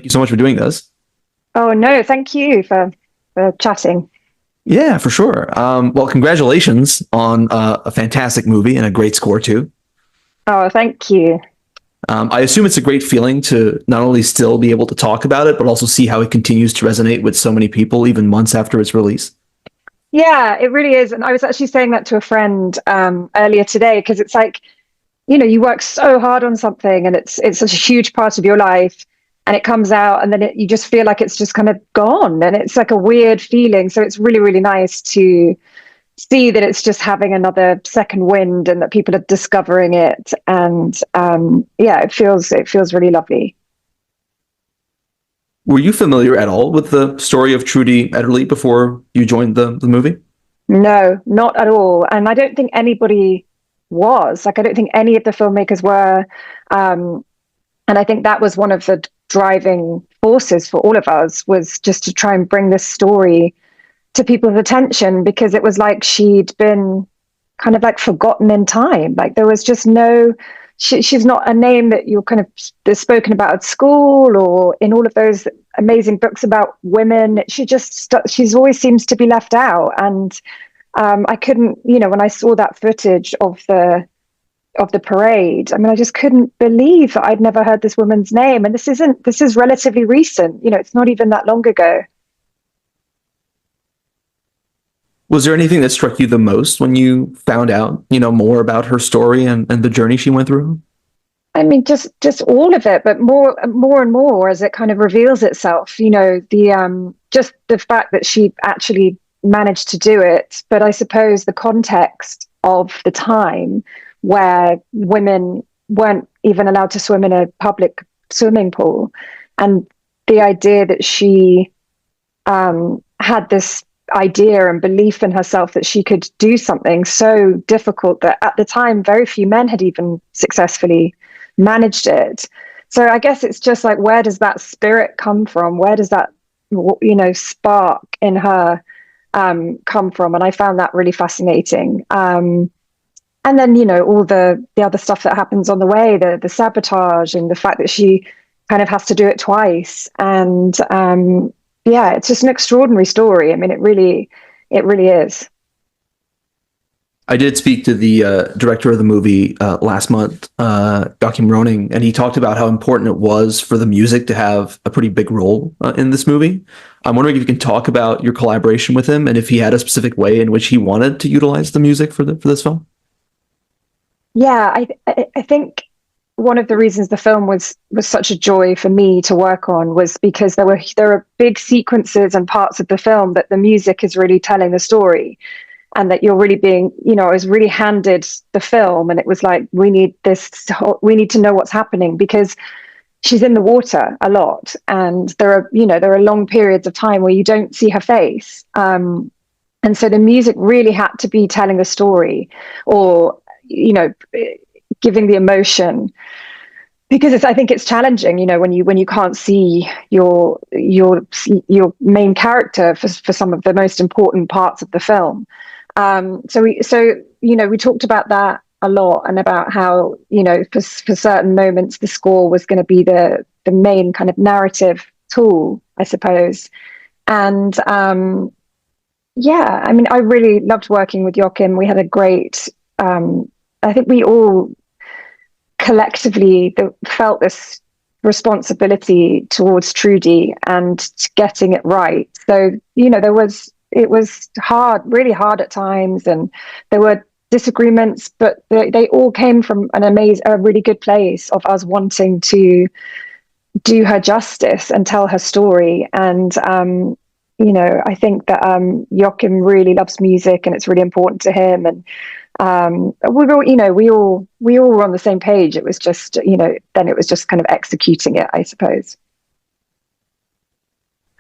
you so much for doing this. Oh no, thank you for chatting. Yeah, for sure. Well, congratulations on a fantastic movie and a great score too. Oh, thank you. I assume it's a great feeling to not only still be able to talk about it, but also see how it continues to resonate with so many people even months after its release. Yeah, it really is. And I was actually saying that to a friend earlier today because it's like, you work so hard on something and it's such a huge part of your life and it comes out and then you just feel like it's just kind of gone and it's like a weird feeling. So it's really, really nice to see that it's just having another second wind and that people are discovering it. And yeah, it feels really lovely. Were you familiar at all with the story of Trudy Ederle before you joined the movie? No, not at all. And I don't think anybody was. Like, I don't think any of the filmmakers were. Um, and I think that was one of the driving forces for all of us was just to try and bring this story to people's attention because it was like she'd been kind of like forgotten in time. Like there was just no, she's not a name that you're kind of that's spoken about at school or in all of those amazing books about women. She's always seems to be left out. And I couldn't, when I saw that footage of the parade, I mean, I just couldn't believe that I'd never heard this woman's name. And this is relatively recent. It's not even that long ago. Was there anything that struck you the most when you found out, more about her story and the journey she went through? I mean, just all of it, but more and more as it kind of reveals itself. The just the fact that she actually managed to do it, but I suppose the context of the time where women weren't even allowed to swim in a public swimming pool, and the idea that she had this idea and belief in herself that she could do something so difficult that at the time very few men had even successfully managed it. So I guess it's just like, where does that spirit come from? Where does that spark in her come from? And I found that really fascinating. And then all the other stuff that happens on the way, the sabotage and the fact that she kind of has to do it twice. And yeah, it's just an extraordinary story. I mean, it really is. I did speak to the director of the movie last month, 𝙔𝙤𝙪𝙣𝙖𝙑, and he talked about how important it was for the music to have a pretty big role in this movie. I'm wondering if you can talk about your collaboration with him and if he had a specific way in which he wanted to utilize the music for this film. Yeah, I think one of the reasons the film was such a joy for me to work on was because there are big sequences and parts of the film that the music is really telling the story, and that you're really being, I was really handed the film, and it was like, we need to know what's happening because she's in the water a lot, and there are long periods of time where you don't see her face, and so the music really had to be telling the story, or giving the emotion, because I think it's challenging, when you can't see your main character for some of the most important parts of the film. We talked about that a lot, and about how for certain moments the score was going to be the main kind of narrative tool, I suppose. And yeah, I mean, I really loved working with Joachim. We had a great. I think we all collectively felt this responsibility towards Trudy and getting it right. So, it was hard, really hard at times, and there were disagreements, but they all came from a really good place of us wanting to do her justice and tell her story. And, I think that Joachim really loves music and it's really important to him. And we all were on the same page. It was just, then it was just kind of executing it, I suppose.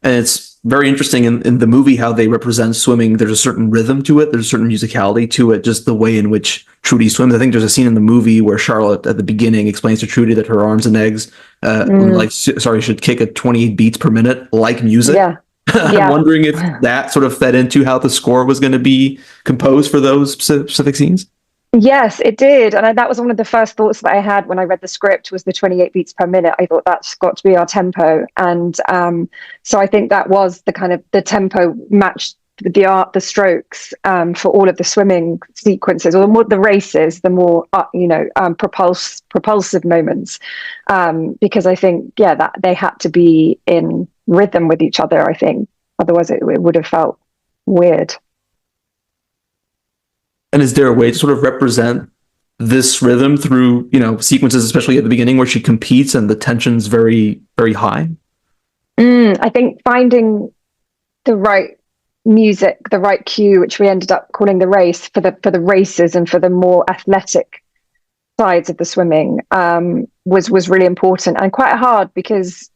And it's very interesting in the movie how they represent swimming. There's a certain rhythm to it. There's a certain musicality to it, just the way in which Trudy swims. I think there's a scene in the movie where Charlotte at the beginning explains to Trudy that her arms and legs, should kick at 28 beats per minute, like music. Yeah. I'm Yeah. wondering if that sort of fed into how the score was going to be composed for those specific scenes. Yes, it did. And that was one of the first thoughts that I had when I read the script was the 28 beats per minute. I thought that's got to be our tempo. And so I think that was the kind of the tempo matched the strokes for all of the swimming sequences, or the more the races, the more propulsive moments, because I think that they had to be in rhythm with each other. I think otherwise it would have felt weird. And is there a way to sort of represent this rhythm through, sequences, especially at the beginning where she competes and the tension's very, very high? I think finding the right music, the right cue, which we ended up calling the race for the races and for the more athletic sides of the swimming, was really important and quite hard because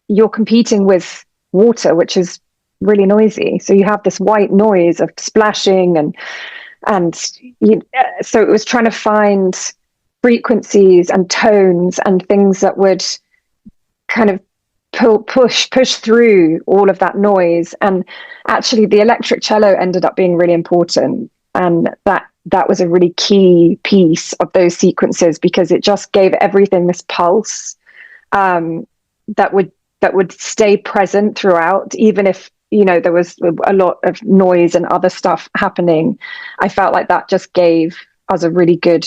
you're competing with water, which is really noisy. So you have this white noise of splashing so it was trying to find frequencies and tones and things that would kind of push through all of that noise. And actually the electric cello ended up being really important, and that was a really key piece of those sequences because it just gave everything this pulse, that would stay present throughout, even if there was a lot of noise and other stuff happening. I felt like that just gave us a really good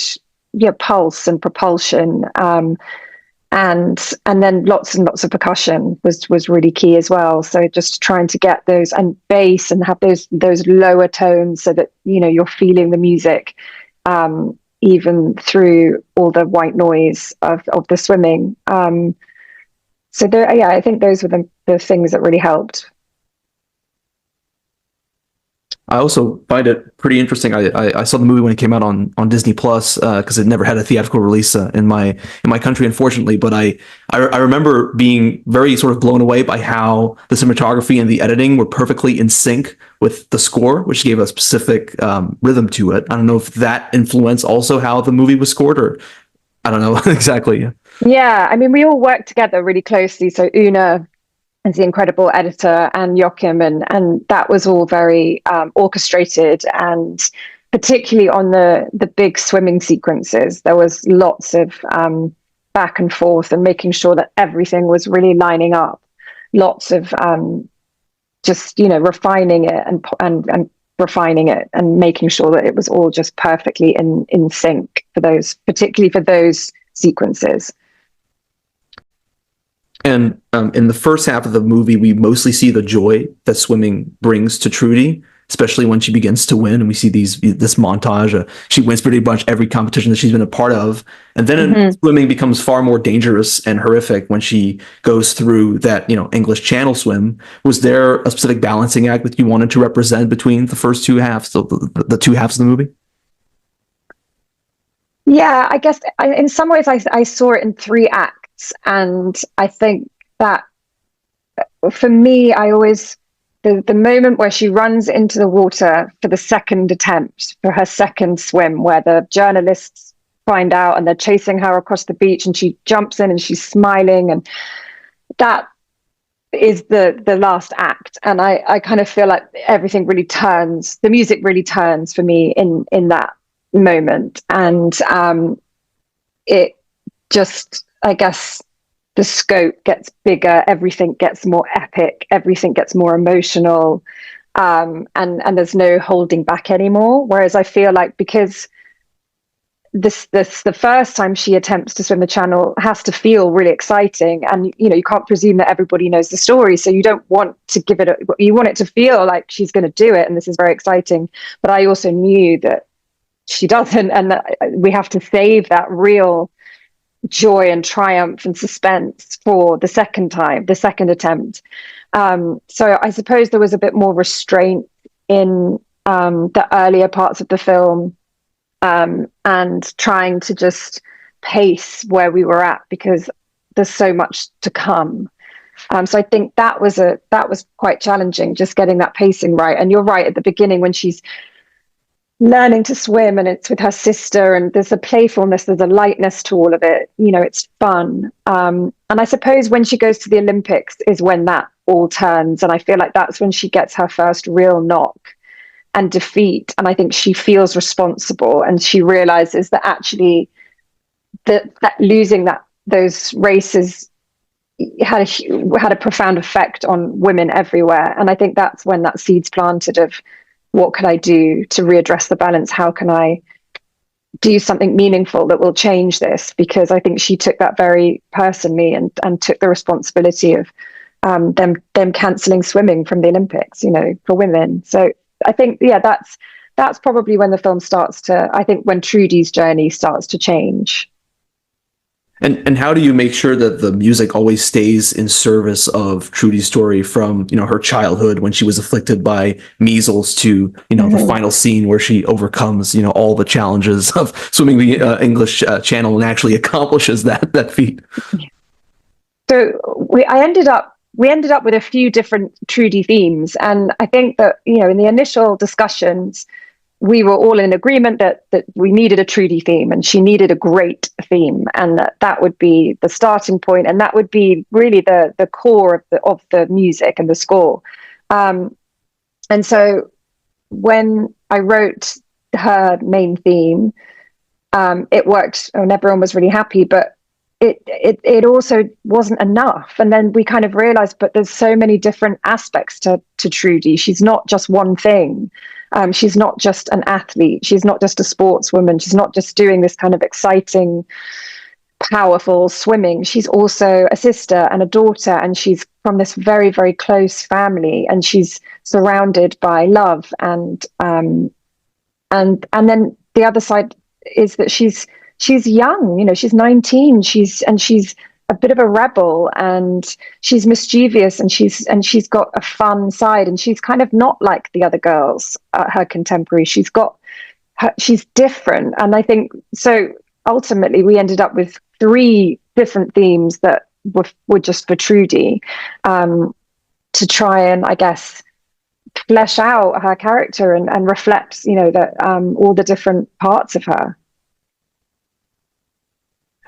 pulse and propulsion. And then lots and lots of percussion was really key as well. So just trying to get those, and bass, and have those lower tones so that you're feeling the music, even through all the white noise of the swimming. So I think those were the things that really helped. I also find it pretty interesting. I saw the movie when it came out on Disney Plus because it never had a theatrical release in my country, unfortunately. But I remember being very sort of blown away by how the cinematography and the editing were perfectly in sync with the score, which gave a specific rhythm to it. I don't know if that influenced also how the movie was scored, or I don't know exactly. Yeah, I mean, we all worked together really closely. So Una as the incredible editor, and Joachim, and that was all very orchestrated, and particularly on the big swimming sequences, there was lots of back and forth and making sure that everything was really lining up. Lots of just refining it and refining it and making sure that it was all just perfectly in sync for those, particularly for those sequences. And in the first half of the movie, we mostly see the joy that swimming brings to Trudy, especially when she begins to win. And we see this montage. She wins pretty much every competition that she's been a part of. And then swimming becomes far more dangerous and horrific when she goes through that, English Channel swim. Was there a specific balancing act that you wanted to represent between the first two halves, the two halves of the movie? Yeah, I guess in some ways I saw it in three acts. And I think that for me, I always, the moment where she runs into the water for the second attempt, for her second swim, where the journalists find out and they're chasing her across the beach, and she jumps in and she's smiling, and that is the last act. And I kind of feel like everything really turns, the music really turns for me in that moment. And it just, I guess, the scope gets bigger, everything gets more epic, everything gets more emotional, and there's no holding back anymore. Whereas I feel like, because this the first time she attempts to swim the channel has to feel really exciting, and you can't presume that everybody knows the story, so you don't want to give it you want it to feel like she's going to do it, and this is very exciting. But I also knew that she doesn't, and that we have to save that real joy and triumph and suspense for the second time, the second attempt. So I suppose there was a bit more restraint in the earlier parts of the film, and trying to just pace where we were at, because there's so much to come. So I think that was quite challenging, just getting that pacing right. And you're right, at the beginning when she's learning to swim and it's with her sister, and there's a playfulness, there's a lightness to all of it, it's fun. And I suppose when she goes to the Olympics is when that all turns, and I feel like that's when she gets her first real knock, and defeat. And I think she feels responsible, and she realizes that actually that losing those races had a profound effect on women everywhere. And I think that's when that seed's planted of, what could I do to readdress the balance? How can I do something meaningful that will change this? Because I think she took that very personally, and took the responsibility of them cancelling swimming from the Olympics, for women. So I think, yeah, that's probably when the film starts to, I think, when Trudy's journey starts to change. And how do you make sure that the music always stays in service of Trudy's story, from her childhood when she was afflicted by measles to the final scene where she overcomes all the challenges of swimming the English Channel and actually accomplishes that feat? So we ended up with a few different Trudy themes, and I think that in the initial discussions, we were all in agreement that we needed a Trudy theme, and she needed a great theme, and that would be the starting point, and that would be really the core of the music and the score. And so when I wrote her main theme, it worked, and everyone was really happy, but it also wasn't enough. And then we kind of realized, but there's so many different aspects to Trudy. She's not just one thing. She's not just an athlete. She's not just a sportswoman. She's not just doing this kind of exciting, powerful swimming. She's also a sister and a daughter, and she's from this very, very close family, and she's surrounded by love. And then the other side is that she's young. She's 19. She's a bit of a rebel, and she's mischievous, and she's got a fun side, and she's kind of not like the other girls, her contemporaries. She's different. And I think so ultimately we ended up with 3 different themes that were just for Trudy, to try and, I guess, flesh out her character and reflect that all the different parts of her.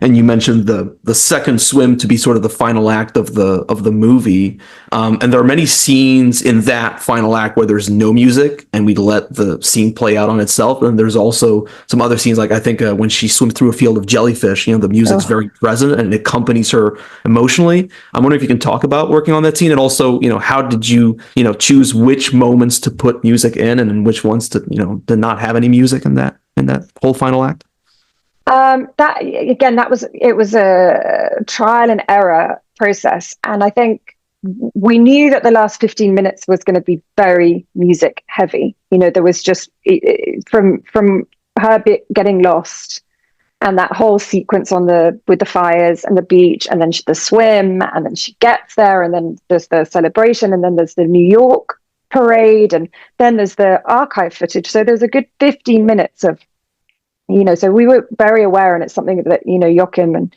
And you mentioned the second swim to be sort of the final act of the movie, and there are many scenes in that final act where there's no music and we let the scene play out on itself. And there's also some other scenes, like I think when she swims through a field of jellyfish, the music's very present and it accompanies her emotionally. I'm wondering if you can talk about working on that scene, and also how did you choose which moments to put music in and which ones to not have any music in that whole final act. It was a trial and error process. And I think we knew that the last 15 minutes was going to be very music heavy. There was just from her getting lost, and that whole sequence with the fires and the beach, and then the swim, and then she gets there, and then there's the celebration, and then there's the New York parade, and then there's the archive footage. So there's a good 15 minutes of so we were very aware, and it's something that Joachim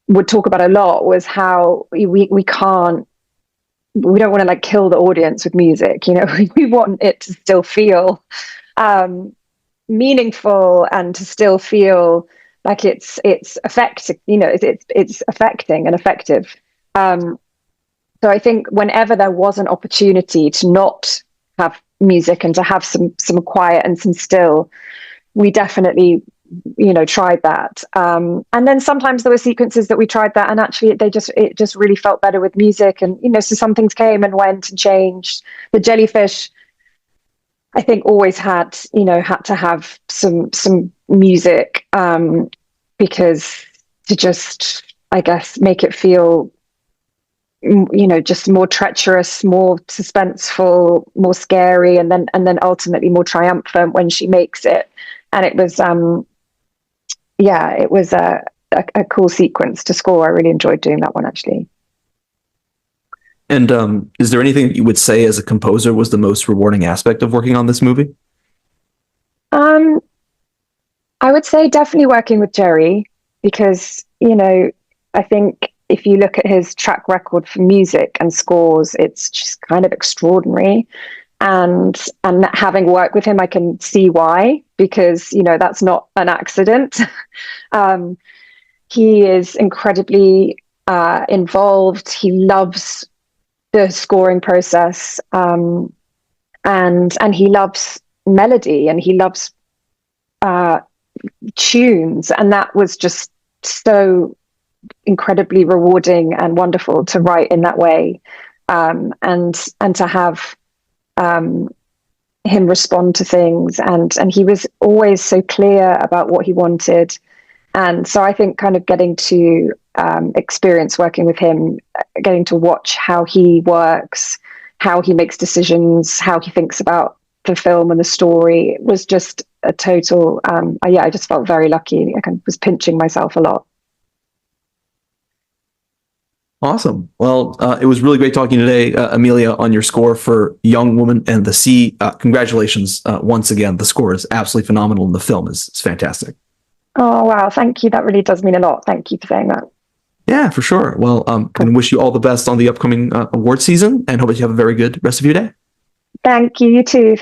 would talk about a lot, was how we don't want to kill the audience with music. We want it to still feel meaningful, and to still feel like it's effective. It's affecting and effective. So I think whenever there was an opportunity to not have music and to have some quiet and some still, we definitely tried that. And then sometimes there were sequences that we tried that, and actually it just really felt better with music. And so some things came and went and changed. The jellyfish, I think, always had to have some music, because to just, I guess, make it feel just more treacherous, more suspenseful, more scary, and then ultimately more triumphant when she makes it. And it was it was a cool sequence to score. I really enjoyed doing that one, actually. And is there anything that you would say as a composer was the most rewarding aspect of working on this movie? I would say definitely working with Jerry, because I think if you look at his track record for music and scores, it's just kind of extraordinary. And having worked with him, I can see why, because that's not an accident. He is incredibly involved. He loves the scoring process, and he loves melody, and he loves tunes, and that was just so incredibly rewarding and wonderful to write in that way, and to have him respond to things, and he was always so clear about what he wanted. And so I think kind of getting to experience working with him, getting to watch how he works, how he makes decisions, how he thinks about the film and the story, was just a total yeah, I just felt very lucky. I kind of was pinching myself a lot. Awesome. Well, it was really great talking today, Amelia, on your score for Young Woman and the Sea. Congratulations once again. The score is absolutely phenomenal, and the film is fantastic. Oh, wow. Thank you. That really does mean a lot. Thank you for saying that. Yeah, for sure. Well, and wish you all the best on the upcoming award season, and hope that you have a very good rest of your day. Thank you. You too.